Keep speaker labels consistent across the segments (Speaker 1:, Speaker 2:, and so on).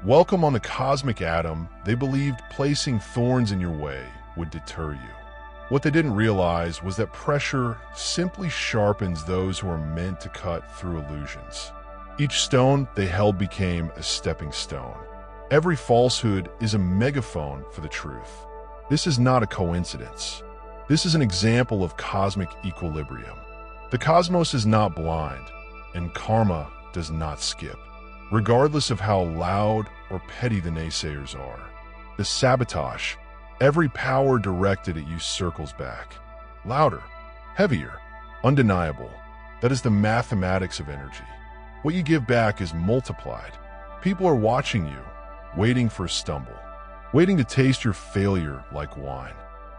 Speaker 1: Welcome on the cosmic atom, they believed placing thorns in your way would deter you. What they didn't realize was that pressure simply sharpens those who are meant to cut through illusions. Each stone they held became a stepping stone. Every falsehood is a megaphone for the truth. This is not a coincidence. This is an example of cosmic equilibrium. The cosmos is not blind, and karma does not skip, regardless of how loud or petty the naysayers are. The sabotage, every power directed at you circles back. Louder, heavier, undeniable. That is the mathematics of energy. What you give back is multiplied. People are watching you, waiting for a stumble, waiting to taste your failure like wine.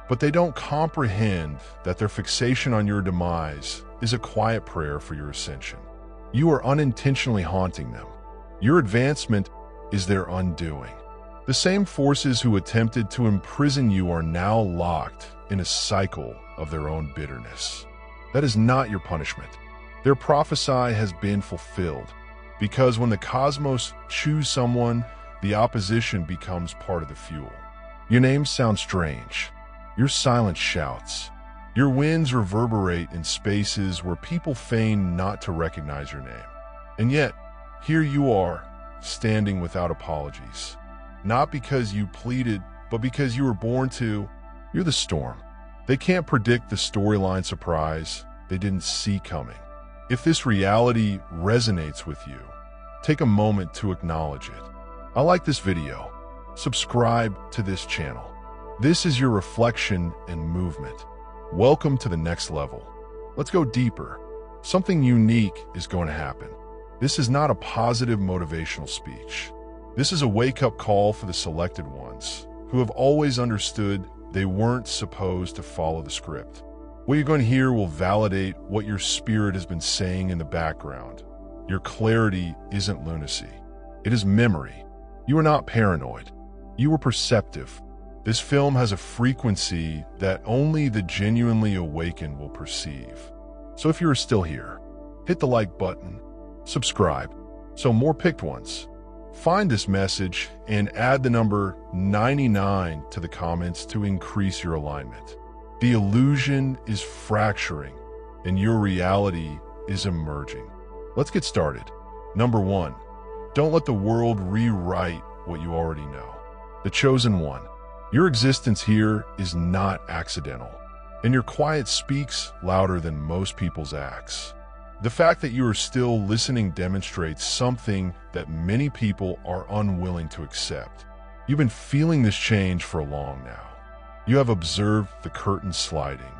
Speaker 1: But they don't comprehend that their fixation on your demise is a quiet prayer for your ascension. You are unintentionally haunting them. Your advancement is their undoing. The same forces who attempted to imprison you are now locked in a cycle of their own bitterness. That is not your punishment. Their prophecy has been fulfilled, because when the cosmos chooses someone, the opposition becomes part of the fuel. Your name sounds strange. Your silence shouts. Your winds reverberate in spaces where people feign not to recognize your name. And yet, here you are, standing without apologies. Not because you pleaded, but because you were born to. You're the storm. They can't predict the storyline surprise they didn't see coming. If this reality resonates with you, take a moment to acknowledge it. I like this video. Subscribe to this channel. This is your reflection and movement. Welcome to the next level. Let's go deeper. Something unique is going to happen. This is not a positive motivational speech. This is a wake-up call for the selected ones who have always understood they weren't supposed to follow the script. What you're going to hear will validate what your spirit has been saying in the background. Your clarity isn't lunacy. It is memory. You are not paranoid. You are perceptive. This film has a frequency that only the genuinely awakened will perceive. So if you're still here, hit the like button, subscribe, so more picked ones. Find this message and add the number 99 to the comments to increase your alignment. The illusion is fracturing and your reality is emerging. Let's get started. Number 1, don't let the world rewrite what you already know. The chosen one. Your existence here is not accidental, and your quiet speaks louder than most people's acts. The fact that you are still listening demonstrates something that many people are unwilling to accept. You've been feeling this change for long now. You have observed the curtain sliding.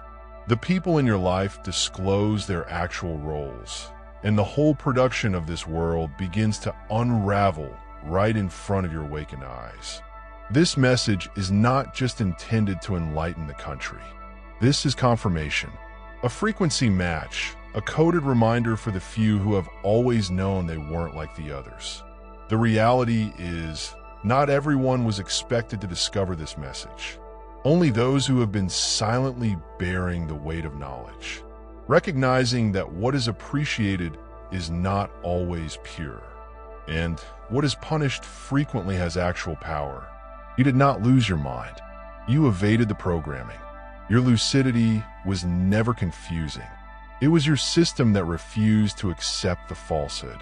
Speaker 1: The people in your life disclose their actual roles, and the whole production of this world begins to unravel right in front of your awakened eyes. This message is not just intended to enlighten the country. This is confirmation, a frequency match, a coded reminder for the few who have always known they weren't like the others. The reality is, not everyone was expected to discover this message. Only those who have been silently bearing the weight of knowledge, recognizing that what is appreciated is not always pure, and what is punished frequently has actual power. You did not lose your mind. You evaded the programming. Your lucidity was never confusing. It was your system that refused to accept the falsehood.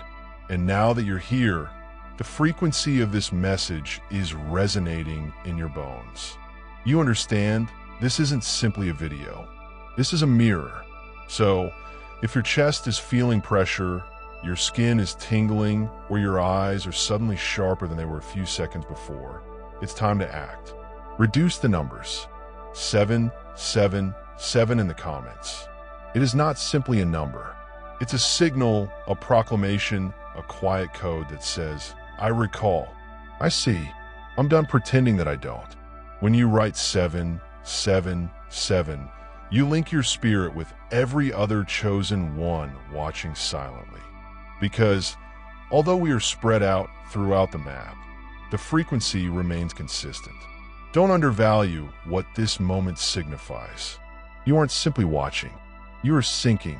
Speaker 1: And now that you're here, the frequency of this message is resonating in your bones. You understand, this isn't simply a video. This is a mirror. So, if your chest is feeling pressure, your skin is tingling, or your eyes are suddenly sharper than they were a few seconds before, it's time to act. Reduce the numbers. 777 in the comments. It is not simply a number. It's a signal, a proclamation, a quiet code that says, I recall. I see. I'm done pretending that I don't. When you write 777, you link your spirit with every other chosen one watching silently. Because although we are spread out throughout the map, the frequency remains consistent. Don't undervalue what this moment signifies. You aren't simply watching. You are sinking.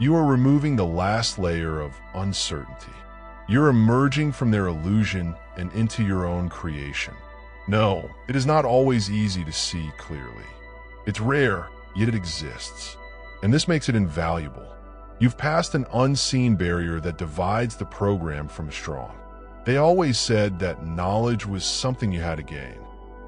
Speaker 1: You are removing the last layer of uncertainty. You're emerging from their illusion and into your own creation. No, it is not always easy to see clearly. It's rare, yet it exists. And this makes it invaluable. You've passed an unseen barrier that divides the program from the strong. They always said that knowledge was something you had to gain,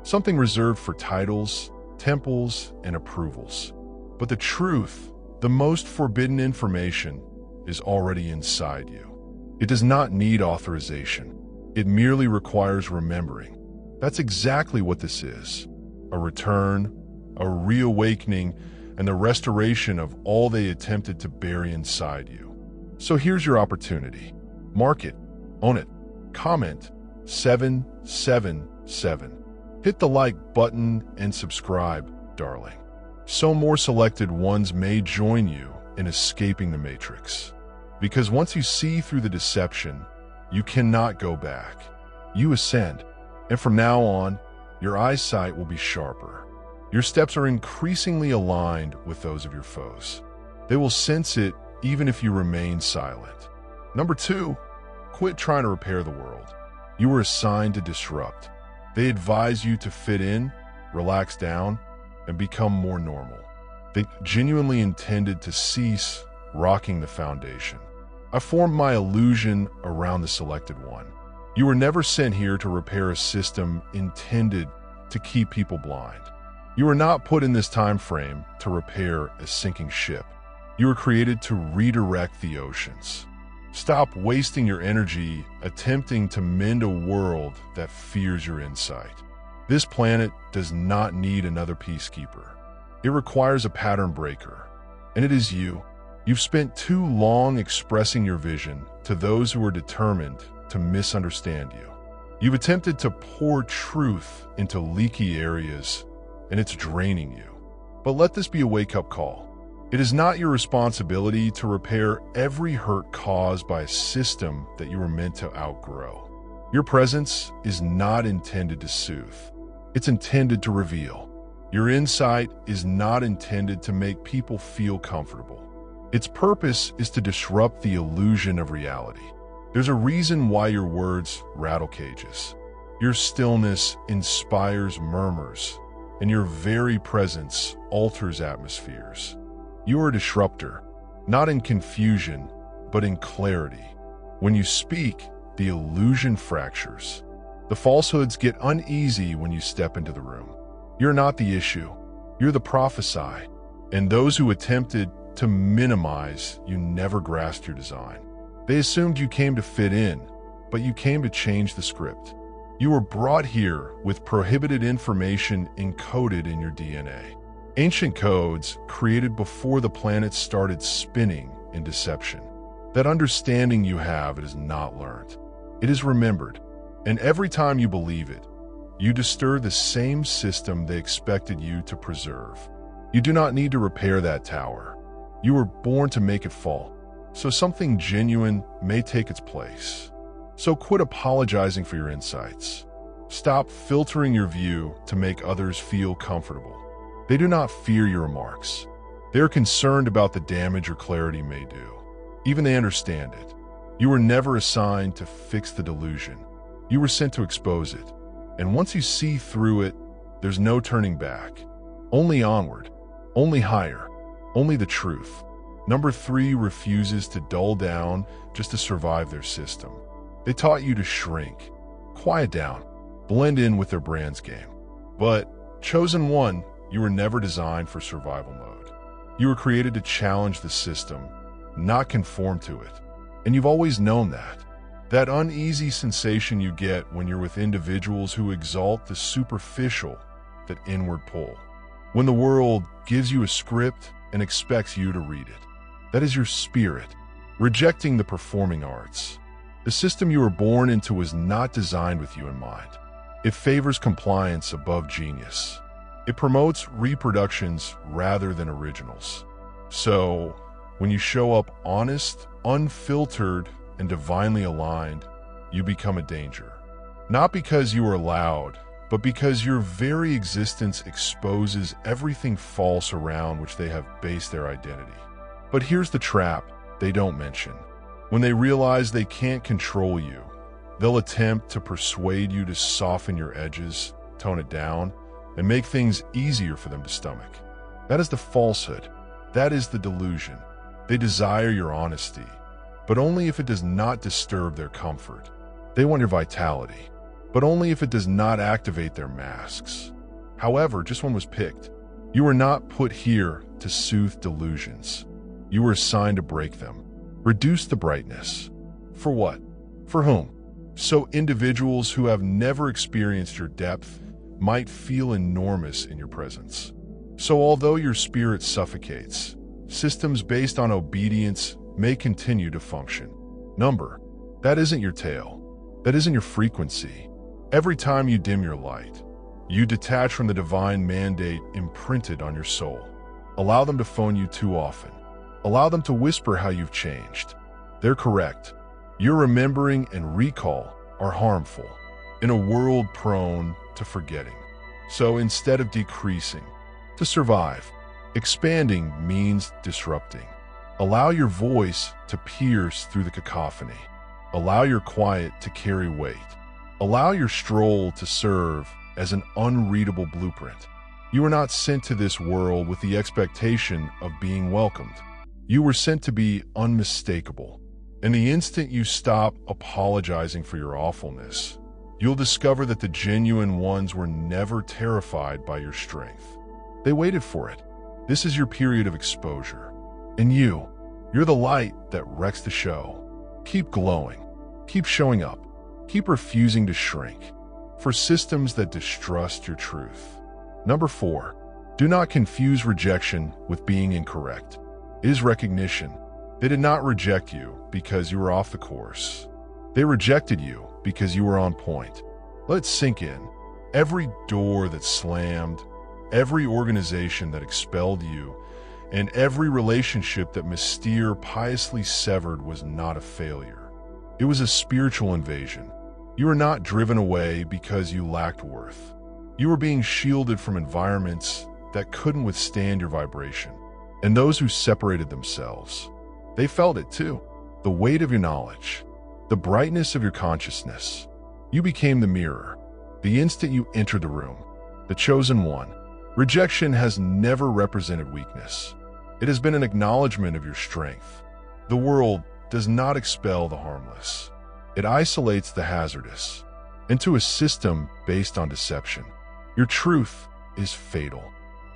Speaker 1: something reserved for titles, temples, and approvals. But the truth, the most forbidden information, is already inside you. It does not need authorization. It merely requires remembering. That's exactly what this is. A return, a reawakening, and the restoration of all they attempted to bury inside you. So here's your opportunity. Mark it, own it, comment 777. Hit the like button and subscribe, darling. So more selected ones may join you in escaping the matrix. Because once you see through the deception, you cannot go back. You ascend, and from now on, your eyesight will be sharper. Your steps are increasingly aligned with those of your foes. They will sense it even if you remain silent. Number 2, quit trying to repair the world. You were assigned to disrupt. They advise you to fit in, relax down, and become more normal. They genuinely intended to cease rocking the foundation. I formed my illusion around the selected one. You were never sent here to repair a system intended to keep people blind. You were not put in this time frame to repair a sinking ship. You were created to redirect the oceans. Stop wasting your energy attempting to mend a world that fears your insight. This planet does not need another peacekeeper. It requires a pattern breaker, and it is you. You've spent too long expressing your vision to those who are determined to misunderstand you. You've attempted to pour truth into leaky areas, and it's draining you. But let this be a wake-up call. It is not your responsibility to repair every hurt caused by a system that you were meant to outgrow. Your presence is not intended to soothe. It's intended to reveal. Your insight is not intended to make people feel comfortable. Its purpose is to disrupt the illusion of reality. There's a reason why your words rattle cages. Your stillness inspires murmurs, and your very presence alters atmospheres. You are a disruptor, not in confusion, but in clarity. When you speak, the illusion fractures. The falsehoods get uneasy when you step into the room. You're not the issue. You're the prophesy. And those who attempted to minimize you never grasped your design. They assumed you came to fit in, but you came to change the script. You were brought here with prohibited information encoded in your DNA. Ancient codes created before the planet started spinning in deception. That understanding you have, it is not learned. It is remembered. And every time you believe it, you disturb the same system they expected you to preserve. You do not need to repair that tower. You were born to make it fall, so something genuine may take its place. So quit apologizing for your insights. Stop filtering your view to make others feel comfortable. They do not fear your remarks. They are concerned about the damage your clarity may do. Even they understand it. You were never assigned to fix the delusion. You were sent to expose it. And once you see through it, there's no turning back. Only onward, only higher, only the truth. Number 3 refuses to dull down just to survive their system. They taught you to shrink, quiet down, blend in with their brand's game. But, chosen one, you were never designed for survival mode. You were created to challenge the system, not conform to it. And you've always known that. That uneasy sensation you get when you're with individuals who exalt the superficial, that inward pull. When the world gives you a script and expects you to read it. That is your spirit, rejecting the performing arts. The system you were born into was not designed with you in mind. It favors compliance above genius. It promotes reproductions rather than originals. So, when you show up honest, unfiltered, and divinely aligned, you become a danger. Not because you are loud, but because your very existence exposes everything false around which they have based their identity. But here's the trap they don't mention. When they realize they can't control you, They'll attempt to persuade you to soften your edges, tone it down, and make things easier for them to stomach. That is the falsehood. That is the delusion. They desire your honesty, but only if it does not disturb their comfort. They want your vitality, but only if it does not activate their masks. However, just one was picked. You were not put here to soothe delusions. You were assigned to break them, reduce the brightness. For what? For whom? So individuals who have never experienced your depth might feel enormous in your presence. So although your spirit suffocates, systems based on obedience may continue to function. Number, that isn't your tail. That isn't your frequency. Every time you dim your light, you detach from the divine mandate imprinted on your soul. Allow them to phone you too often. Allow them to whisper how you've changed. They're correct. Your remembering and recall are harmful in a world prone to forgetting. So instead of decreasing, to survive, expanding means disrupting. Allow your voice to pierce through the cacophony. Allow your quiet to carry weight. Allow your stroll to serve as an unreadable blueprint. You were not sent to this world with the expectation of being welcomed. You were sent to be unmistakable. And the instant you stop apologizing for your awfulness, you'll discover that the genuine ones were never terrified by your strength. They waited for it. This is your period of exposure. And you're the light that wrecks the show. Keep glowing. Keep showing up. Keep refusing to shrink for systems that distrust your truth. Number 4, do not confuse rejection with being incorrect. It is recognition. They did not reject you because you were off the course. They rejected you because you were on point. Let it sink in. Every door that slammed, every organization that expelled you, and every relationship that Mystere piously severed was not a failure. It was a spiritual invasion. You were not driven away because you lacked worth. You were being shielded from environments that couldn't withstand your vibration. And those who separated themselves, they felt it too. The weight of your knowledge, the brightness of your consciousness. You became the mirror. The instant you entered the room, the chosen one. Rejection has never represented weakness. It has been an acknowledgement of your strength. The world does not expel the harmless. It isolates the hazardous into a system based on deception. Your truth is fatal.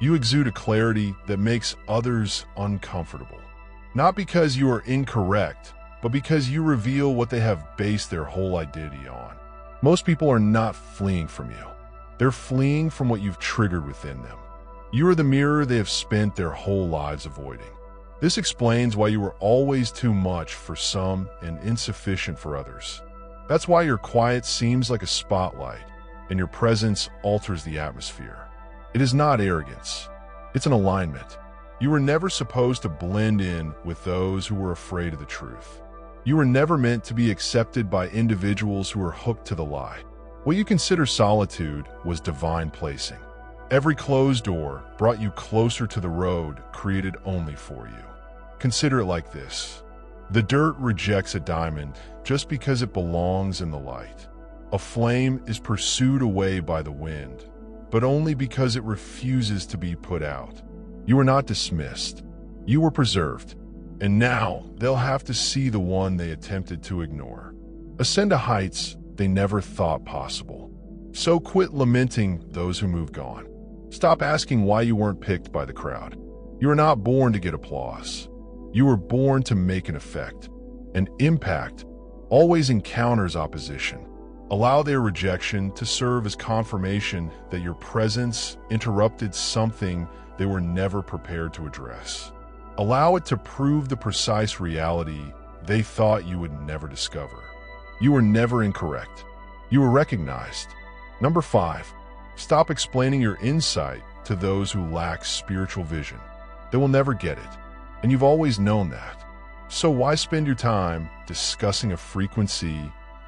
Speaker 1: You exude a clarity that makes others uncomfortable. Not because you are incorrect, but because you reveal what they have based their whole identity on. Most people are not fleeing from you. They're fleeing from what you've triggered within them. You are the mirror they have spent their whole lives avoiding. This explains why you were always too much for some and insufficient for others. That's why your quiet seems like a spotlight, and your presence alters the atmosphere. It is not arrogance. It's an alignment. You were never supposed to blend in with those who were afraid of the truth. You were never meant to be accepted by individuals who were hooked to the lie. What you consider solitude was divine placing. Every closed door brought you closer to the road created only for you. Consider it like this. The dirt rejects a diamond just because it belongs in the light. A flame is pursued away by the wind, but only because it refuses to be put out. You were not dismissed. You were preserved. And now they'll have to see the one they attempted to ignore. Ascend to heights they never thought possible. So quit lamenting those who moved on. Stop asking why you weren't picked by the crowd. You were not born to get applause. You were born to make an effect. An impact always encounters opposition. Allow their rejection to serve as confirmation that your presence interrupted something they were never prepared to address. Allow it to prove the precise reality they thought you would never discover. You were never incorrect. You were recognized. Number 5, stop explaining your insight to those who lack spiritual vision. They will never get it, and you've always known that. So why spend your time discussing a frequency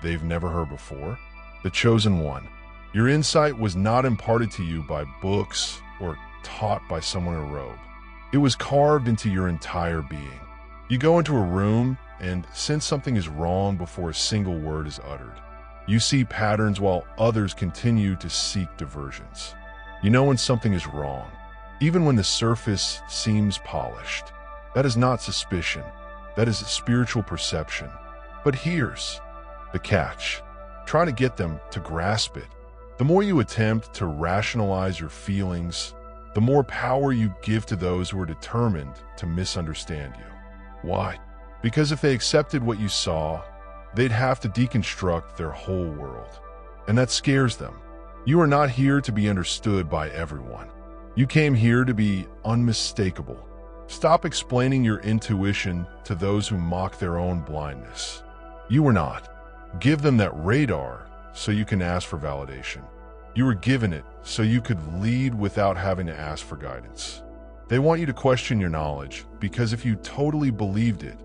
Speaker 1: they've never heard before? The chosen one. Your insight was not imparted to you by books or taught by someone in a robe. It was carved into your entire being. You go into a room and sense something is wrong before a single word is uttered. You see patterns while others continue to seek diversions. You know when something is wrong, even when the surface seems polished. That is not suspicion. That is spiritual perception. But here's the catch. Try to get them to grasp it. The more you attempt to rationalize your feelings, the more power you give to those who are determined to misunderstand you. Why? Because if they accepted what you saw, they'd have to deconstruct their whole world. And that scares them. You are not here to be understood by everyone. You came here to be unmistakable. Stop explaining your intuition to those who mock their own blindness. You were not. Give them that radar so you can ask for validation. You were given it so you could lead without having to ask for guidance. They want you to question your knowledge because if you totally believed it,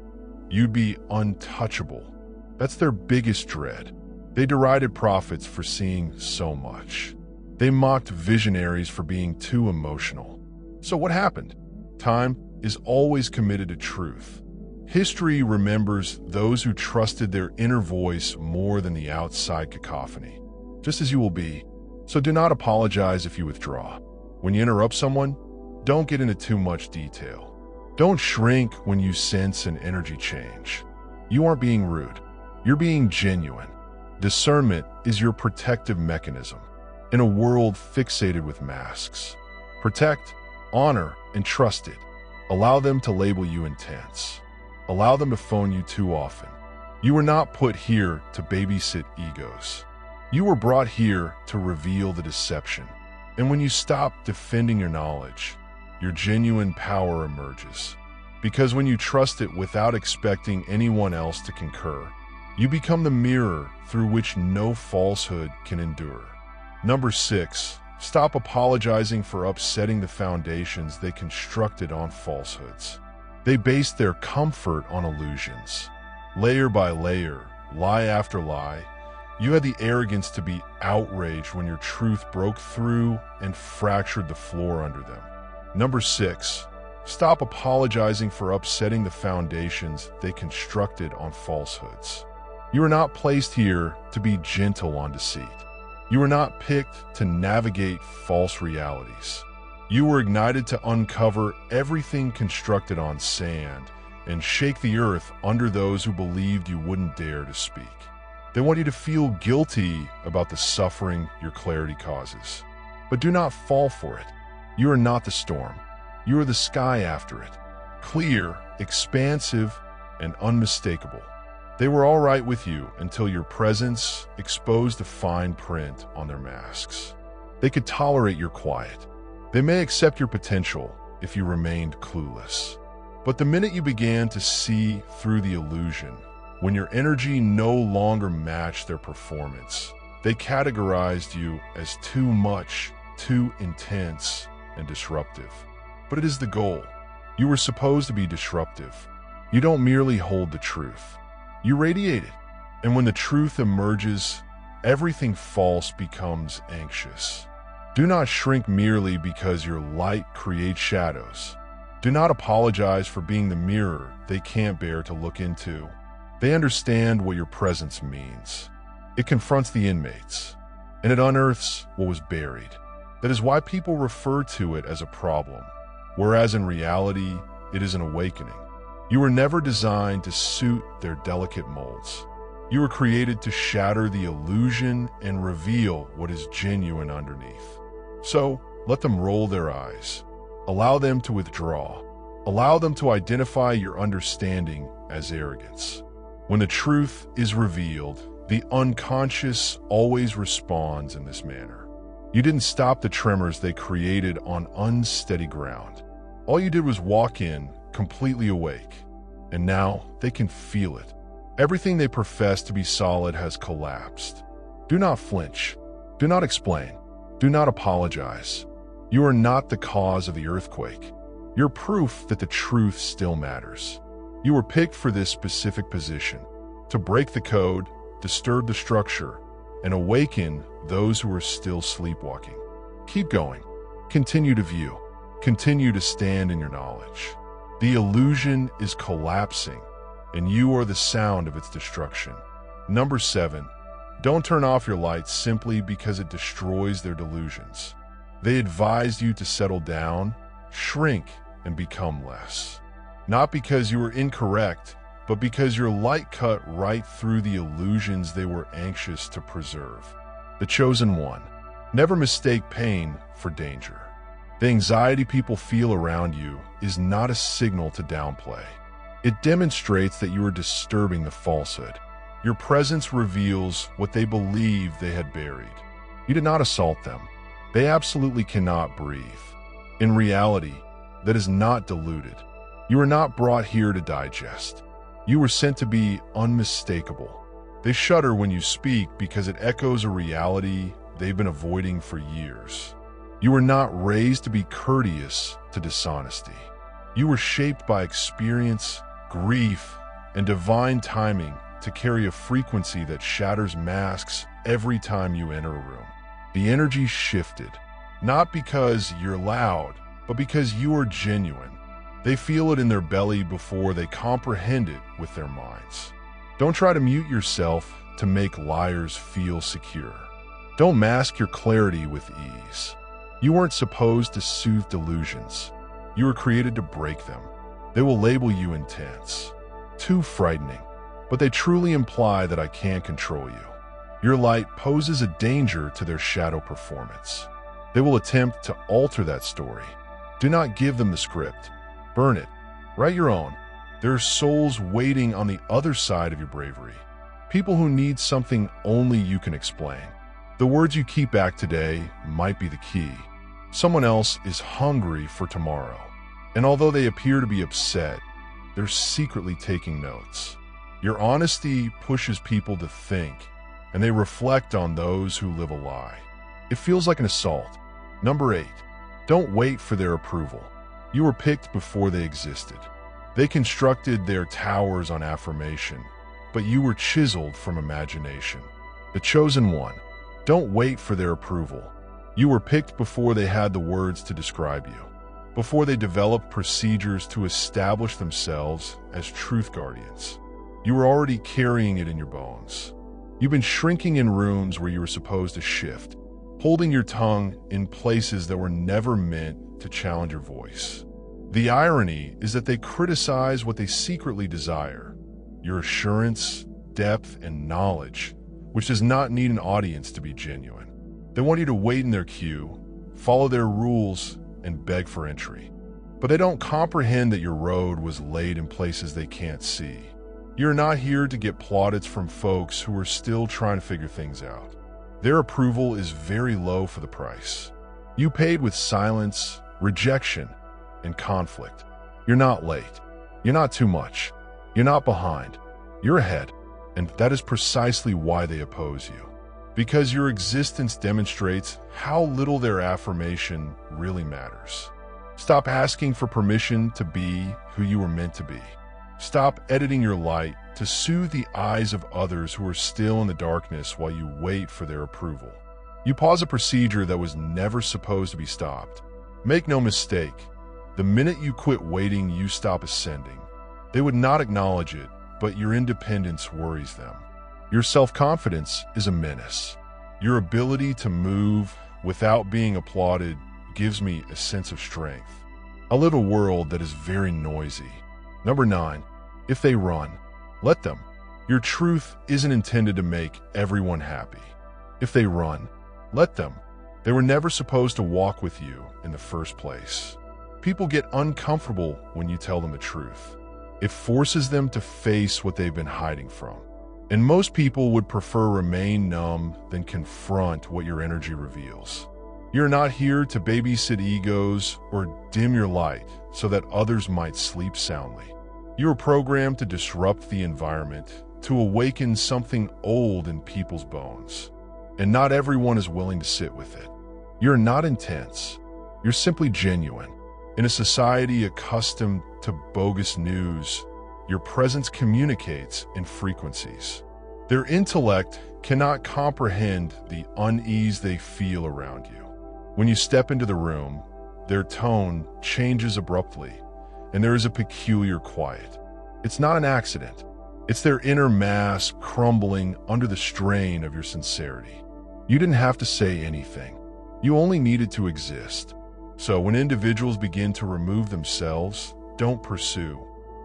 Speaker 1: you'd be untouchable. That's their biggest dread. They derided prophets for seeing so much. They mocked visionaries for being too emotional. So what happened? Time is always committed to truth. History remembers those who trusted their inner voice more than the outside cacophony, just as you will be. So do not apologize if you withdraw. When you interrupt someone, don't get into too much detail. Don't shrink when you sense an energy change. You aren't being rude. You're being genuine. Discernment is your protective mechanism in a world fixated with masks. Protect, honor, and trust it. Allow them to label you intense. Allow them to phone you too often. You were not put here to babysit egos. You were brought here to reveal the deception. And when you stop defending your knowledge, your genuine power emerges. Because when you trust it without expecting anyone else to concur, you become the mirror through which no falsehood can endure. Number 6, stop apologizing for upsetting the foundations they constructed on falsehoods. They based their comfort on illusions. Layer by layer, lie after lie, you had the arrogance to be outraged when your truth broke through and fractured the floor under them. Number 6, stop apologizing for upsetting the foundations they constructed on falsehoods. You are not placed here to be gentle on deceit. You were not picked to navigate false realities. You were ignited to uncover everything constructed on sand and shake the earth under those who believed you wouldn't dare to speak. They want you to feel guilty about the suffering your clarity causes. But do not fall for it. You are not the storm. You are the sky after it. Clear, expansive, and unmistakable. They were all right with you until your presence exposed the fine print on their masks. They could tolerate your quiet. They may accept your potential if you remained clueless. But the minute you began to see through the illusion, when your energy no longer matched their performance, they categorized you as too much, too intense, and disruptive. But it is the goal. You were supposed to be disruptive. You don't merely hold the truth. You radiate it. And when the truth emerges, everything false becomes anxious. Do not shrink merely because your light creates shadows. Do not apologize for being the mirror they can't bear to look into. They understand what your presence means. It confronts the inmates, and it unearths what was buried. That is why people refer to it as a problem, whereas in reality, it is an awakening. You were never designed to suit their delicate molds. You were created to shatter the illusion and reveal what is genuine underneath. So, let them roll their eyes. Allow them to withdraw. Allow them to identify your understanding as arrogance. When the truth is revealed, the unconscious always responds in this manner. You didn't stop the tremors they created on unsteady ground. All you did was walk in, completely awake, and now they can feel it. Everything they profess to be solid has collapsed. Do not flinch. Do not explain. Do not apologize. You are not the cause of the earthquake. You're proof that the truth still matters. You were picked for this specific position, to break the code, disturb the structure, and awaken those who are still sleepwalking. Keep going. Continue to view. Continue to stand in your knowledge. The illusion is collapsing, and you are the sound of its destruction. Number 7, Don't turn off your light simply because it destroys their delusions. They advised you to settle down, shrink, and become less. Not because you were incorrect, but because your light cut right through the illusions they were anxious to preserve. The chosen one. Never mistake pain for danger. The anxiety people feel around you is not a signal to downplay. It demonstrates that you are disturbing the falsehood. Your presence reveals what they believe they had buried. You did not assault them. They absolutely cannot breathe. In reality, that is not diluted. You were not brought here to digest. You were sent to be unmistakable. They shudder when you speak because it echoes a reality they've been avoiding for years. You were not raised to be courteous to dishonesty. You were shaped by experience, grief, and divine timing to carry a frequency that shatters masks every time you enter a room. The energy shifted, not because you're loud, but because you are genuine. They feel it in their belly before they comprehend it with their minds. Don't try to mute yourself to make liars feel secure. Don't mask your clarity with ease. You weren't supposed to soothe delusions. You were created to break them. They will label you intense. Too frightening. But they truly imply that I can't control you. Your light poses a danger to their shadow performance. They will attempt to alter that story. Do not give them the script. Burn it. Write your own. There are souls waiting on the other side of your bravery. People who need something only you can explain. The words you keep back today might be the key. Someone else is hungry for tomorrow. And although they appear to be upset, they're secretly taking notes. Your honesty pushes people to think, and they reflect on those who live a lie. It feels like an assault. Number 8, don't wait for their approval. You were picked before they existed. They constructed their towers on affirmation, but you were chiseled from imagination. The chosen one. Don't wait for their approval. You were picked before they had the words to describe you, before they developed procedures to establish themselves as truth guardians. You were already carrying it in your bones. You've been shrinking in rooms where you were supposed to shift, holding your tongue in places that were never meant to challenge your voice. The irony is that they criticize what they secretly desire, your assurance, depth, and knowledge, which does not need an audience to be genuine. They want you to wait in their queue, follow their rules, and beg for entry. But they don't comprehend that your road was laid in places they can't see. You're not here to get plaudits from folks who are still trying to figure things out. Their approval is very low for the price. You paid with silence, rejection, and conflict. You're not late. You're not too much. You're not behind. You're ahead. And that is precisely why they oppose you. Because your existence demonstrates how little their affirmation really matters. Stop asking for permission to be who you were meant to be. Stop editing your light to soothe the eyes of others who are still in the darkness while you wait for their approval. You pause a procedure that was never supposed to be stopped. Make no mistake, the minute you quit waiting, you stop ascending. They would not acknowledge it, but your independence worries them. Your self-confidence is a menace. Your ability to move without being applauded gives me a sense of strength. I live a world that is very noisy. Number 9, if they run, let them. Your truth isn't intended to make everyone happy. If they run, let them. They were never supposed to walk with you in the first place. People get uncomfortable when you tell them the truth. It forces them to face what they've been hiding from. And most people would prefer remain numb than confront what your energy reveals. You're not here to babysit egos or dim your light so that others might sleep soundly. You are programmed to disrupt the environment, to awaken something old in people's bones. And not everyone is willing to sit with it. You're not intense. You're simply genuine. In a society accustomed to bogus news, your presence communicates in frequencies. Their intellect cannot comprehend the unease they feel around you. When you step into the room, their tone changes abruptly, and there is a peculiar quiet. It's not an accident. It's their inner mass crumbling under the strain of your sincerity. You didn't have to say anything. You only needed to exist. So when individuals begin to remove themselves, don't pursue.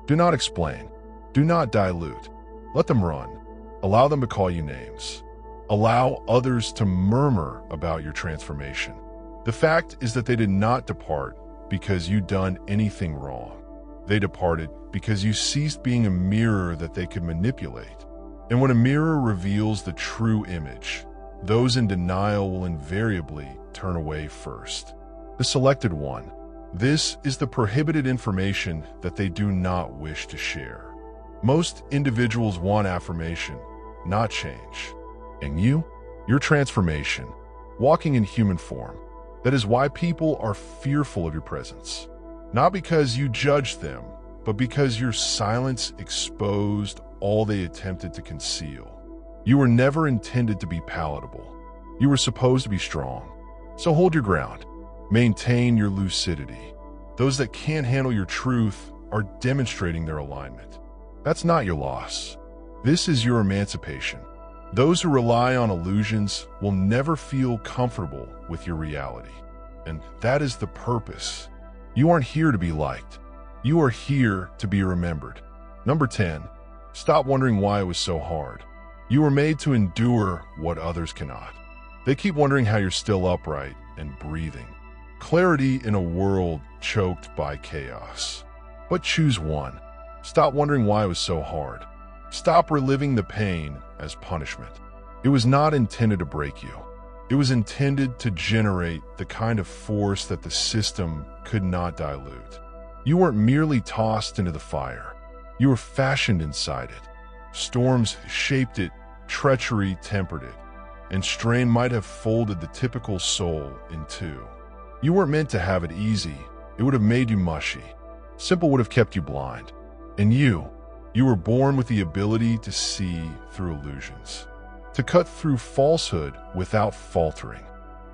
Speaker 1: Do not explain. Do not dilute. Let them run. Allow them to call you names. Allow others to murmur about your transformation. The fact is that they did not depart because you'd done anything wrong. They departed because you ceased being a mirror that they could manipulate. And when a mirror reveals the true image, those in denial will invariably turn away first. The selected one. This is the prohibited information that they do not wish to share. Most individuals want affirmation, not change. And your transformation, walking in human form. That is why people are fearful of your presence. Not because you judged them, but because your silence exposed all they attempted to conceal. You were never intended to be palatable. You were supposed to be strong. So hold your ground. Maintain your lucidity. Those that can't handle your truth are demonstrating their alignment. That's not your loss. This is your emancipation. Those who rely on illusions will never feel comfortable with your reality. And that is the purpose. You aren't here to be liked. You are here to be remembered. Number 10, stop wondering why it was so hard. You were made to endure what others cannot. They keep wondering how you're still upright and breathing. Clarity in a world choked by chaos. But choose one. Stop wondering why it was so hard. Stop reliving the pain as punishment. It was not intended to break you. It was intended to generate the kind of force that the system could not dilute. You weren't merely tossed into the fire. You were fashioned inside it. Storms shaped it, treachery tempered it, and strain might have folded the typical soul in two. You weren't meant to have it easy. It would have made you mushy. Simple would have kept you blind. And you were born with the ability to see through illusions, to cut through falsehood without faltering.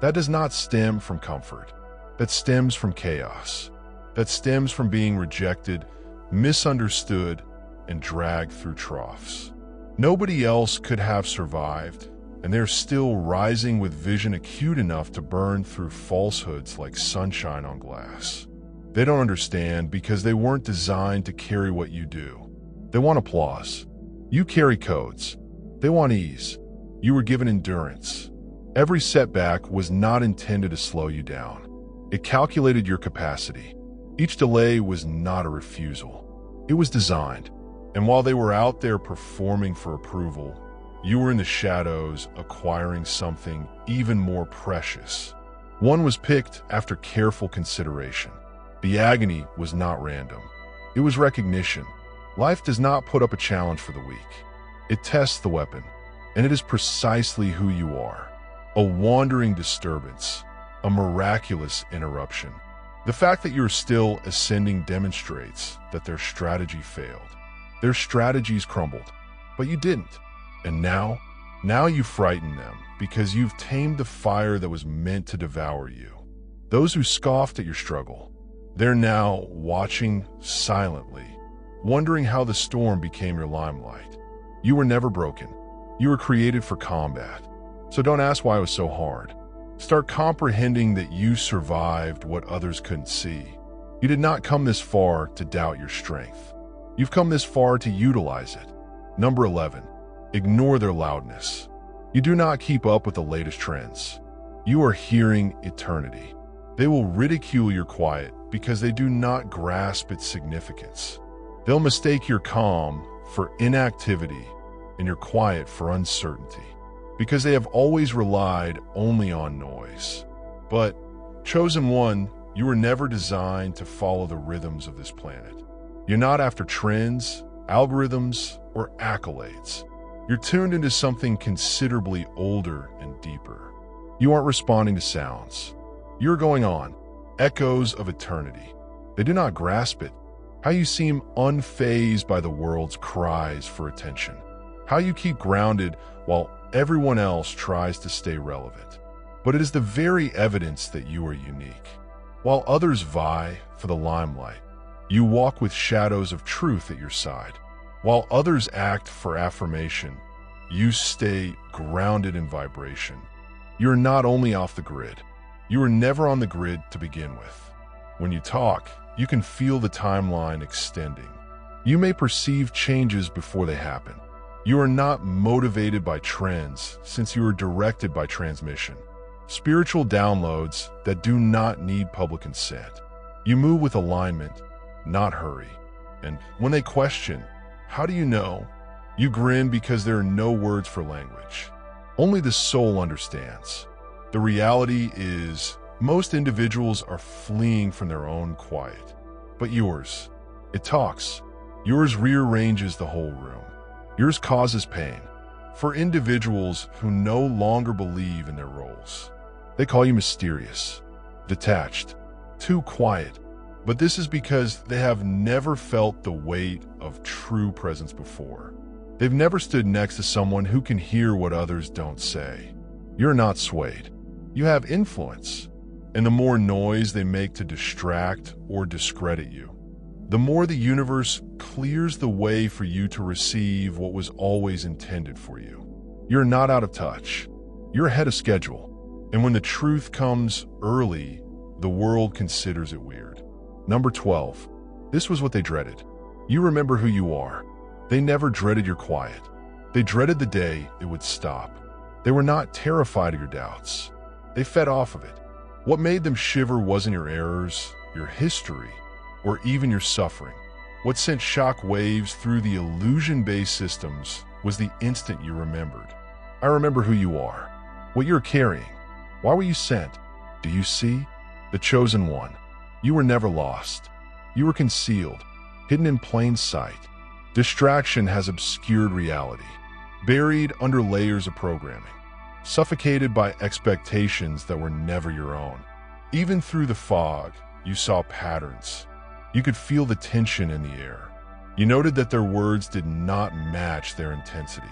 Speaker 1: That does not stem from comfort. That stems from chaos. That stems from being rejected, misunderstood, and dragged through troughs. Nobody else could have survived, and they're still rising with vision acute enough to burn through falsehoods like sunshine on glass. They don't understand because they weren't designed to carry what you do. They want applause. You carry codes. They want ease. You were given endurance. Every setback was not intended to slow you down. It calculated your capacity. Each delay was not a refusal. It was designed. And while they were out there performing for approval, you were in the shadows acquiring something even more precious. One was picked after careful consideration. The agony was not random. It was recognition. Life does not put up a challenge for the weak. It tests the weapon, and it is precisely who you are. A wandering disturbance, a miraculous interruption. The fact that you're still ascending demonstrates that their strategy failed. Their strategies crumbled, but you didn't. And now you frighten them because you've tamed the fire that was meant to devour you. Those who scoffed at your struggle, they're now watching silently, wondering how the storm became your limelight. You were never broken. You were created for combat. So don't ask why it was so hard. Start comprehending that you survived what others couldn't see. You did not come this far to doubt your strength. You've come this far to utilize it. Number 11, ignore their loudness. You do not keep up with the latest trends. You are hearing eternity. They will ridicule your quiet because they do not grasp its significance. They'll mistake your calm for inactivity and your quiet for uncertainty, because they have always relied only on noise. But, chosen one, you were never designed to follow the rhythms of this planet. You're not after trends, algorithms, or accolades. You're tuned into something considerably older and deeper. You aren't responding to sounds. You're going on, echoes of eternity. They do not grasp it. How you seem unfazed by the world's cries for attention. How you keep grounded while everyone else tries to stay relevant. But it is the very evidence that you are unique. While others vie for the limelight, you walk with shadows of truth at your side. While others act for affirmation, you stay grounded in vibration. You are not only off the grid, you are never on the grid to begin with. When you talk, you can feel the timeline extending. You may perceive changes before they happen. You are not motivated by trends, since you are directed by transmission. Spiritual downloads that do not need public consent. You move with alignment, not hurry. And when they question, "How do you know?" you grin because there are no words for language. Only the soul understands. The reality is, most individuals are fleeing from their own quiet. But yours, it talks. Yours rearranges the whole room. Yours causes pain. For individuals who no longer believe in their roles. They call you mysterious, detached, too quiet. But this is because they have never felt the weight of true presence before. They've never stood next to someone who can hear what others don't say. You're not swayed. You have influence. And the more noise they make to distract or discredit you, the more the universe clears the way for you to receive what was always intended for you. You're not out of touch. You're ahead of schedule. And when the truth comes early, the world considers it weird. Number 12. This was what they dreaded. You remember who you are. They never dreaded your quiet. They dreaded the day it would stop. They were not terrified of your doubts. They fed off of it. What made them shiver wasn't your errors, your history, or even your suffering. What sent shock waves through the illusion-based systems was the instant you remembered. I remember who you are, what you're carrying. Why were you sent? Do you see? The chosen one. You were never lost. You were concealed, hidden in plain sight. Distraction has obscured reality, buried under layers of programming, suffocated by expectations that were never your own. Even through the fog, you saw patterns. You could feel the tension in the air. You noted that their words did not match their intensity.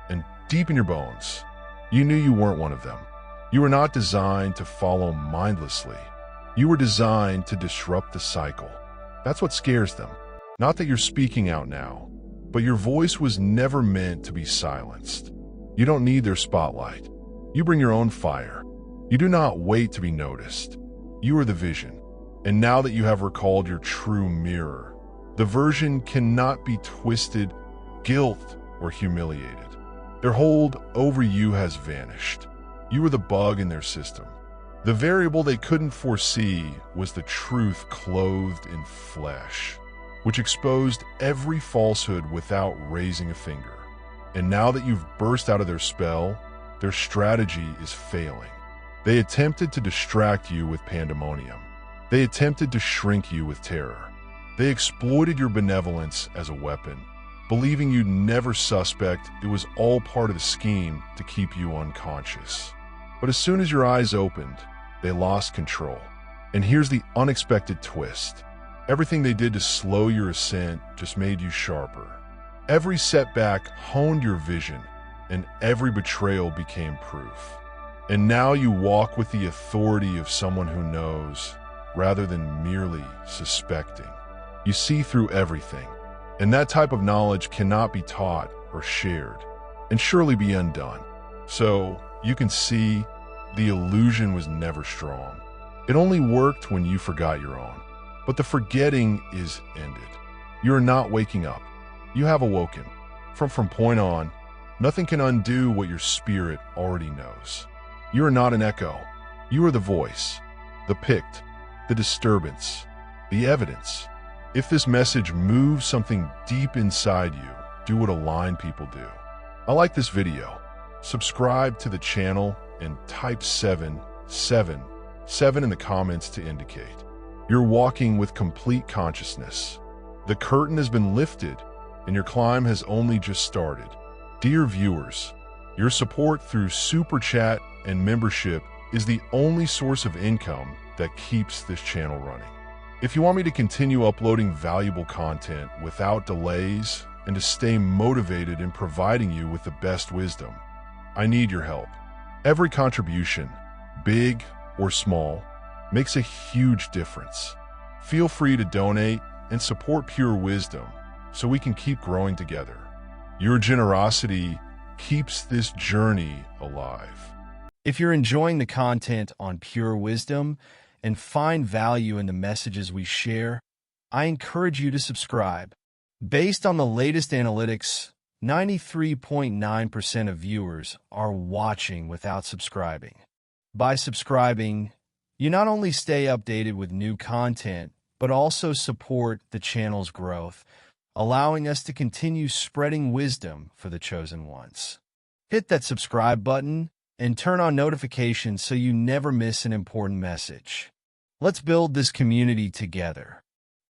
Speaker 1: And deep in your bones, you knew you weren't one of them. You were not designed to follow mindlessly. You were designed to disrupt the cycle. That's what scares them. Not that you're speaking out now, but your voice was never meant to be silenced. You don't need their spotlight. You bring your own fire. You do not wait to be noticed. You are the vision. And now that you have recalled your true mirror, the version cannot be twisted, guilt, or humiliated. Their hold over you has vanished. You were the bug in their system. The variable they couldn't foresee was the truth clothed in flesh, which exposed every falsehood without raising a finger. And now that you've burst out of their spell, their strategy is failing. They attempted to distract you with pandemonium. They attempted to shrink you with terror. They exploited your benevolence as a weapon, believing you'd never suspect it was all part of the scheme to keep you unconscious. But as soon as your eyes opened, they lost control. And here's the unexpected twist. Everything they did to slow your ascent just made you sharper. Every setback honed your vision, and every betrayal became proof. And now you walk with the authority of someone who knows, rather than merely suspecting. You see through everything, and that type of knowledge cannot be taught or shared, and surely be undone. So, you can see, the illusion was never strong. It only worked when you forgot your own. But the forgetting is ended. You are not waking up. You have awoken. From point on, nothing can undo what your spirit already knows. You are not an echo. You are the voice, the pict, the disturbance, the evidence. If this message moves something deep inside you, do what aligned people do. I like this video. Subscribe to the channel and type 777 in the comments to indicate. You're walking with complete consciousness. The curtain has been lifted, and your climb has only just started. Dear viewers, your support through Super Chat and membership is the only source of income that keeps this channel running. If you want me to continue uploading valuable content without delays and to stay motivated in providing you with the best wisdom, I need your help. Every contribution, big or small, makes a huge difference. Feel free to donate and support pure wisdom so we can keep growing together. Your generosity keeps this journey alive.
Speaker 2: If you're enjoying the content on Pure Wisdom and find value in the messages we share, I encourage you to subscribe. Based on the latest analytics, 93.9% of viewers are watching without subscribing. By subscribing, you not only stay updated with new content, but also support the channel's growth, allowing us to continue spreading wisdom for the chosen ones. Hit that subscribe button and turn on notifications so you never miss an important message. Let's build this community together.